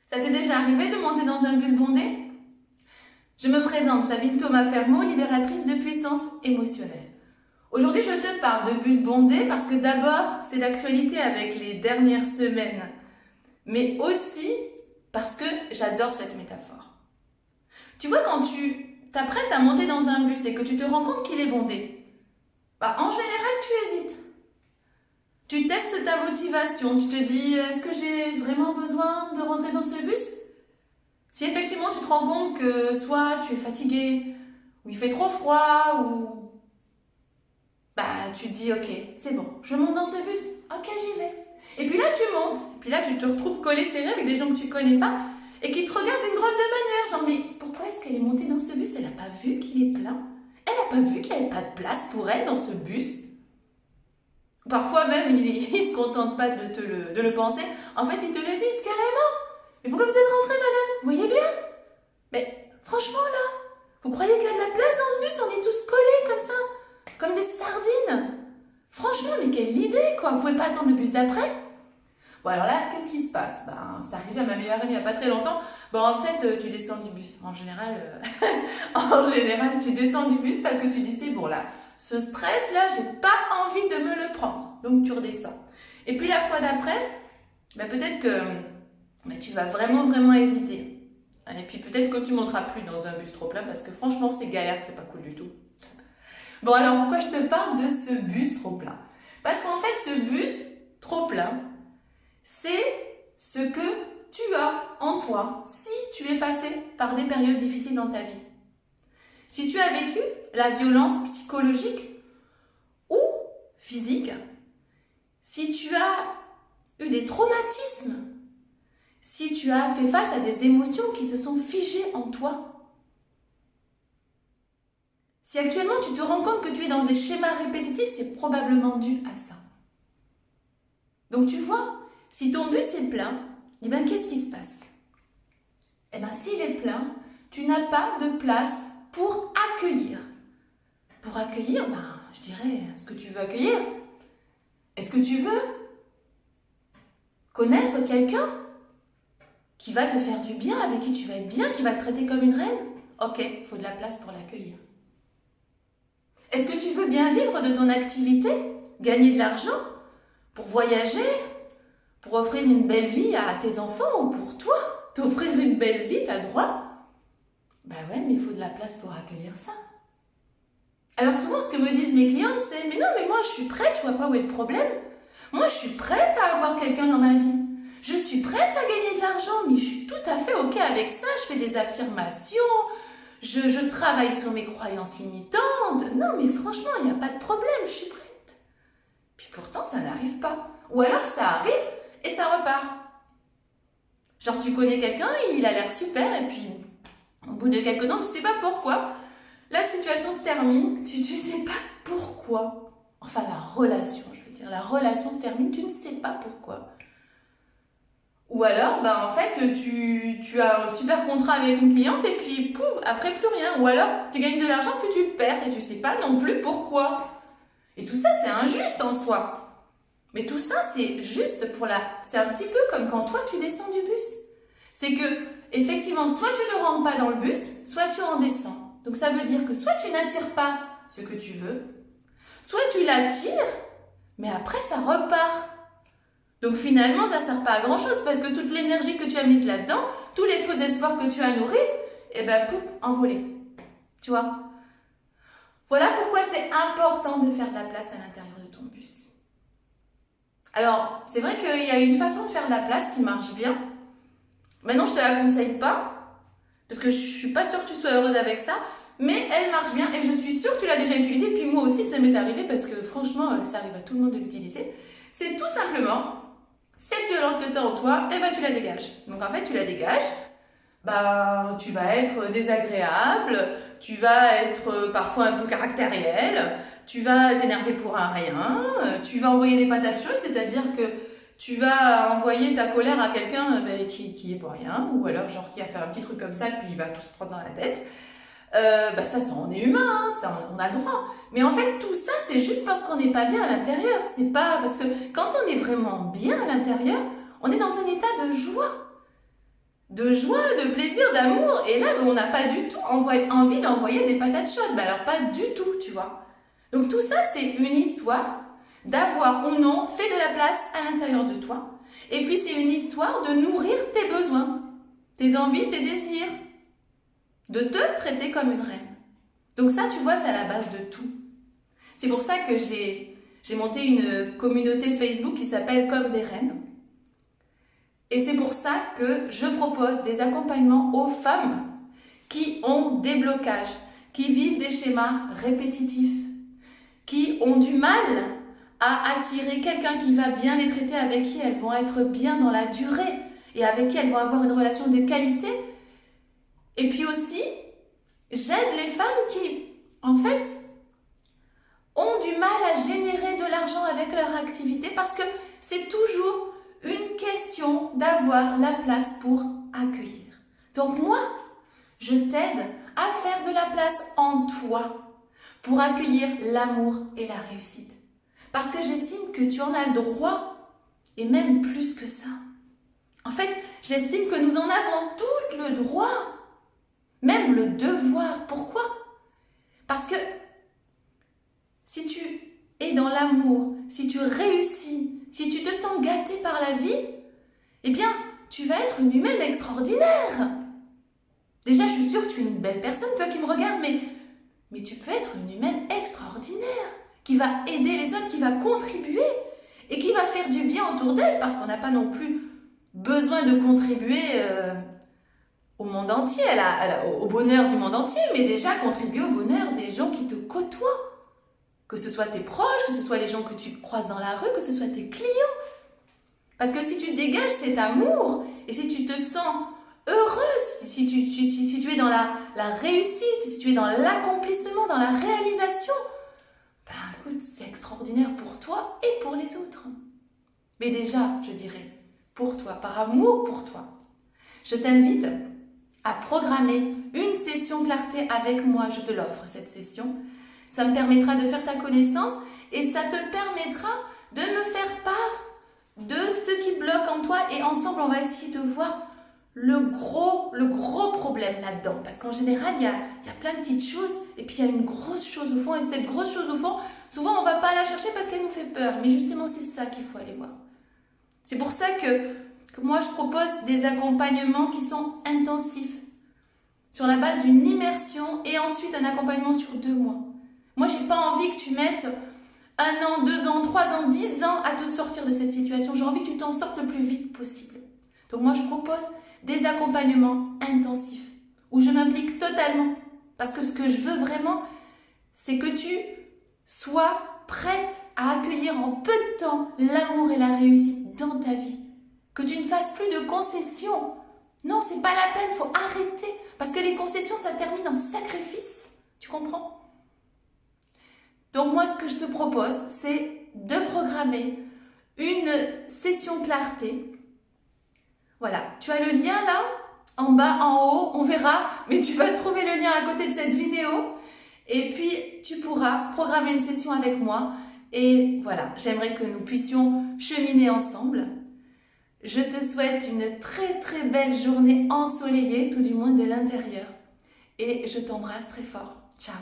Ça t'est déjà arrivé de monter dans un bus bondé? Je me présente, Sabine Thomas-Fermot, libératrice de puissance émotionnelle. Aujourd'hui, je te parle de bus bondé parce que d'abord, c'est d'actualité avec les dernières semaines, mais aussi parce que j'adore cette métaphore. Tu vois, quand tu t'apprêtes à monter dans un bus et que tu te rends compte qu'il est bondé, en général, tu hésites. Tu testes ta motivation, tu te dis, est-ce que j'ai vraiment besoin de rentrer dans ce bus? Si effectivement tu te rends compte que soit tu es fatigué, ou il fait trop froid, ou tu te dis, ok, c'est bon, je monte dans ce bus, ok, j'y vais. Et puis là tu montes, et puis là tu te retrouves collé serré avec des gens que tu connais pas, et qui te regardent d'une drôle de manière, genre, mais pourquoi est-ce qu'elle est montée dans ce bus? Elle n'a pas vu qu'il est plein, elle n'a pas vu qu'il n'y avait pas de place pour elle dans ce bus. Parfois même, ils ne se contentent pas de le penser. En fait, ils te le disent carrément. Mais pourquoi vous êtes rentrée, madame? Vous voyez bien? Mais franchement, là, vous croyez qu'il y a de la place dans ce bus? On est tous collés comme ça, comme des sardines. Franchement, mais quelle idée, quoi. Vous pouvez pas attendre le bus d'après? Bon, alors là, qu'est-ce qui se passe? C'est arrivé à ma meilleure amie il n'y a pas très longtemps. En fait, tu descends du bus. En général, tu descends du bus parce que tu dis, c'est bon, là. Ce stress-là, j'ai pas envie de me le prendre. Donc, tu redescends. Et puis, la fois d'après, peut-être que tu vas vraiment hésiter. Et puis, peut-être que tu ne monteras plus dans un bus trop plein parce que franchement, c'est galère, c'est pas cool du tout. Bon, alors, pourquoi je te parle de ce bus trop plein? Parce qu'en fait, ce bus trop plein, c'est ce que tu as en toi si tu es passé par des périodes difficiles dans ta vie. Si tu as vécu la violence psychologique ou physique, si tu as eu des traumatismes, si tu as fait face à des émotions qui se sont figées en toi, si actuellement tu te rends compte que tu es dans des schémas répétitifs, c'est probablement dû à ça. Donc tu vois, si ton bus est plein, qu'est-ce qui se passe? S'il est plein, tu n'as pas de place pour accueillir. Pour accueillir, je dirais, ce que tu veux accueillir. Est-ce que tu veux connaître quelqu'un qui va te faire du bien, avec qui tu vas être bien, qui va te traiter comme une reine? Ok, il faut de la place pour l'accueillir. Est-ce que tu veux bien vivre de ton activité, gagner de l'argent, pour voyager, pour offrir une belle vie à tes enfants ou pour toi, t'offrir une belle vie, t'as le droit? Ouais, mais il faut de la place pour accueillir ça. Alors souvent, ce que me disent mes clientes, c'est « Mais non, mais moi, je suis prête, je vois pas où est le problème. Moi, je suis prête à avoir quelqu'un dans ma vie. Je suis prête à gagner de l'argent, mais je suis tout à fait OK avec ça. Je fais des affirmations, je travaille sur mes croyances limitantes. Non, mais franchement, il n'y a pas de problème, je suis prête. » Puis pourtant, ça n'arrive pas. Ou alors, ça arrive et ça repart. Genre, tu connais quelqu'un, il a l'air super, et puis au bout de quelques temps, tu ne sais pas pourquoi. La situation se termine, tu ne sais pas pourquoi. Enfin, la relation se termine, tu ne sais pas pourquoi. Ou alors, en fait, tu as un super contrat avec une cliente et puis, pouf, après plus rien. Ou alors, tu gagnes de l'argent puis tu le perds et tu ne sais pas non plus pourquoi. Et tout ça, c'est injuste en soi. Mais tout ça, c'est juste c'est un petit peu comme quand toi, tu descends du bus. C'est que, effectivement, soit tu ne rentres pas dans le bus, soit tu en descends. Donc ça veut dire que soit tu n'attires pas ce que tu veux, soit tu l'attires, mais après ça repart. Donc finalement, ça ne sert pas à grand chose parce que toute l'énergie que tu as mise là-dedans, tous les faux espoirs que tu as nourris, pouf, envolés. Tu vois? Voilà pourquoi c'est important de faire de la place à l'intérieur de ton bus. Alors, c'est vrai qu'il y a une façon de faire de la place qui marche bien. Maintenant, je ne te la conseille pas parce que je ne suis pas sûre que tu sois heureuse avec ça. Mais elle marche bien et je suis sûre que tu l'as déjà utilisée. Puis moi aussi, ça m'est arrivé parce que franchement, ça arrive à tout le monde de l'utiliser. C'est tout simplement, cette violence que tu as en toi, tu la dégages. Donc en fait, tu la dégages, tu vas être désagréable, tu vas être parfois un peu caractériel, tu vas t'énerver pour un rien, tu vas envoyer des patates chaudes, c'est-à-dire que tu vas envoyer ta colère à quelqu'un qui est pour rien, ou alors genre qui va faire un petit truc comme ça, puis il va tout se prendre dans la tête. Ça, on est humain, ça, on a le droit. Mais en fait, tout ça, c'est juste parce qu'on n'est pas bien à l'intérieur. C'est pas parce que quand on est vraiment bien à l'intérieur, on est dans un état de joie. de joie, de plaisir, d'amour. Et là, on n'a pas du tout envie d'envoyer des patates chaudes. Mais alors pas du tout, tu vois. Donc tout ça, c'est une histoire d'avoir ou non fait de la place à l'intérieur de toi. Et puis c'est une histoire de nourrir tes besoins, tes envies, tes désirs, de te traiter comme une reine. Donc ça, tu vois, c'est à la base de tout. C'est pour ça que j'ai monté une communauté Facebook qui s'appelle Comme des Reines. Et c'est pour ça que je propose des accompagnements aux femmes qui ont des blocages, qui vivent des schémas répétitifs, qui ont du mal à attirer quelqu'un qui va bien les traiter, avec qui elles vont être bien dans la durée et avec qui elles vont avoir une relation de qualité. Et puis aussi, j'aide les femmes qui, en fait, ont du mal à générer de l'argent avec leur activité parce que c'est toujours une question d'avoir la place pour accueillir. Donc moi, je t'aide à faire de la place en toi pour accueillir l'amour et la réussite. Parce que j'estime que tu en as le droit et même plus que ça. En fait, j'estime que nous en avons tout le droit, même le devoir. Pourquoi ? Parce que si tu es dans l'amour, si tu réussis, si tu te sens gâté par la vie, eh bien, tu vas être une humaine extraordinaire. Déjà, je suis sûre que tu es une belle personne, toi qui me regardes, mais tu peux être une humaine extraordinaire, qui va aider les autres, qui va contribuer et qui va faire du bien autour d'elle, parce qu'on n'a pas non plus besoin de contribuer au monde entier, au bonheur du monde entier, mais déjà contribuer au bonheur des gens qui te côtoient. Que ce soit tes proches, que ce soit les gens que tu croises dans la rue, que ce soit tes clients. Parce que si tu dégages cet amour et si tu te sens heureuse, si tu es dans la réussite, si tu es dans l'accomplissement, dans la réalisation, ben écoute, c'est extraordinaire pour toi et pour les autres. Mais déjà, je dirais, pour toi, par amour pour toi, je t'invite à programmer une session clarté avec moi. Je te l'offre, cette session. Ça me permettra de faire ta connaissance et ça te permettra de me faire part de ce qui bloque en toi et ensemble, on va essayer de voir le gros problème là-dedans. Parce qu'en général, il y a plein de petites choses et puis il y a une grosse chose au fond. Et cette grosse chose au fond, souvent, on ne va pas la chercher parce qu'elle nous fait peur. Mais justement, c'est ça qu'il faut aller voir. C'est pour ça que moi, je propose des accompagnements qui sont intensifs sur la base d'une immersion et ensuite un accompagnement sur 2 mois. Moi, je n'ai pas envie que tu mettes 1 an, 2 ans, 3 ans, 10 ans à te sortir de cette situation. J'ai envie que tu t'en sortes le plus vite possible. Donc moi, je propose des accompagnements intensifs où je m'implique totalement. Parce que ce que je veux vraiment, c'est que tu sois prête à accueillir en peu de temps l'amour et la réussite dans ta vie. Que tu ne fasses plus de concessions. Non, c'est pas la peine, il faut arrêter. Parce que les concessions, ça termine en sacrifice. Tu comprends ? Donc moi, ce que je te propose, c'est de programmer une session clarté. Voilà, tu as le lien là, en bas, en haut, on verra, mais tu vas trouver le lien à côté de cette vidéo. Et puis, tu pourras programmer une session avec moi. Et voilà, j'aimerais que nous puissions cheminer ensemble. Je te souhaite une très très belle journée ensoleillée, tout du moins de l'intérieur. Et je t'embrasse très fort. Ciao.